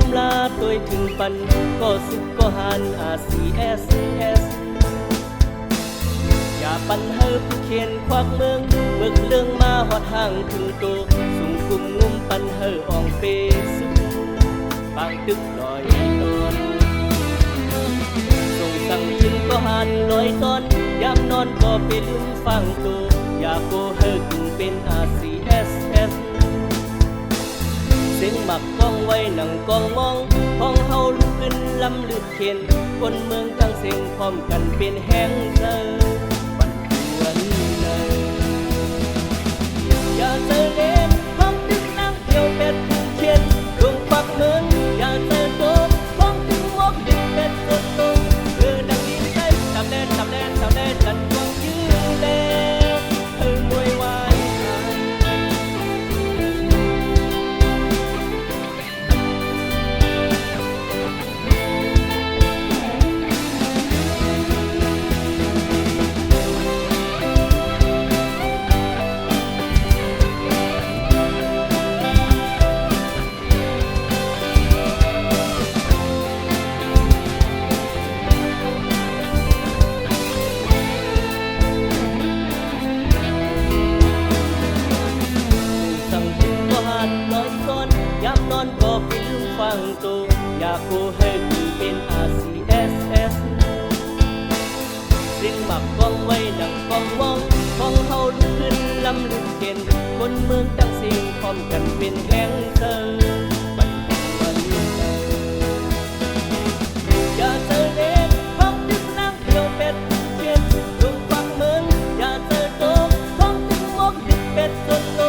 ำลาตัวถึงปันก็สุกก็หันRCSS อย่าปันเฮอผู้เขียนควักเมืองเมื่อเรื่องมาหอดห่างถึงโตสูงกุมงุมปันเฮออ่องเปสุปางตึกลอยตอนส่งสั่งจึงก็หันลอยตอนยามนอนก็ไปลืมฟังโตอย่าโกเฮอถึงเป็น RCSS เสียงหมักกล้องไว้หนังกล้องมองห้องเฮาลุกขึ้นลำลึกเขียนคนเมืองตั้งเสียงพร้อมกันเป็นแห้งเธอบันทวนเลยอย่าเจอเล่นห้องดึกนั่งเที่ยวเป็ดเขียนดวงปักเมืองอย่าเจอโตห้องดึกวอกดึกเป็ดตัวโตดังดินใต้ตำแดนกันกวางยืนแลมวยวายนอนก็เป็นลุงฟังโตอยากโกเฮคือเป็น RCSS สิ่งหมักกองไว้ดังกองมองของเฮาลุกขึ้นลำลึกเห็นคนเมืองตั้งสิ่งพร้อมกันเป็นแห่งเธอบัดวันอย่าเจอเด็กห้องดึกนั่งเที่ยวเป็ดเขียนดวงฟังเมืองอย่าเจอโตห้องดึกมอกดึกเป็ดจนโต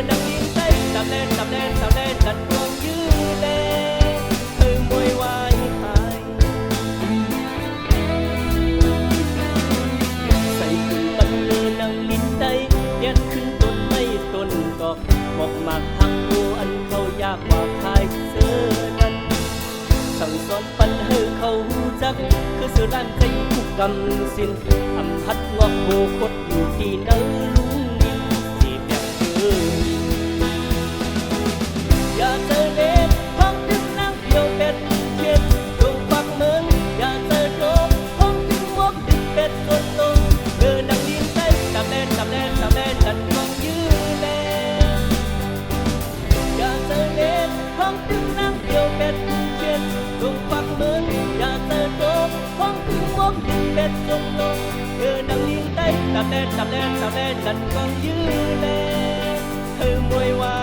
ดังยิงใจตำแดนกันกวางยืนแลมวยวายหายใส่ถุงปันเลือนังลิ้นใจเลียนขึ้นต้นไม่ต้นดอกบอกมากหักโออันเขายากกว่าพายเสื้อนั้นสั่งสอนปันเฮอเขาหูจักคือเสือด้านใจผู้กำสินอำพัดงอกโบคดอยู่ที่เนื้อลุงดินที่แบบเธออย่าเจอเด็กห้องดึกนั่งเที่ยวเป็ดเขียนดวงปักเมืองอย่าเจอโตห้องดึกวอกดึกเป็ดจนโตดังดินใต้ตำแดนกันกวางยืนแลอย่าเจอเด็กห้องดึกนั่งเที่ยวเป็ดเขียนดวงปักเมืองอย่าเจอโตห้องดึกวอกดึกเป็ดจนโตดังดินใต้ตำแดนกันกวางยืนแลมวยวาย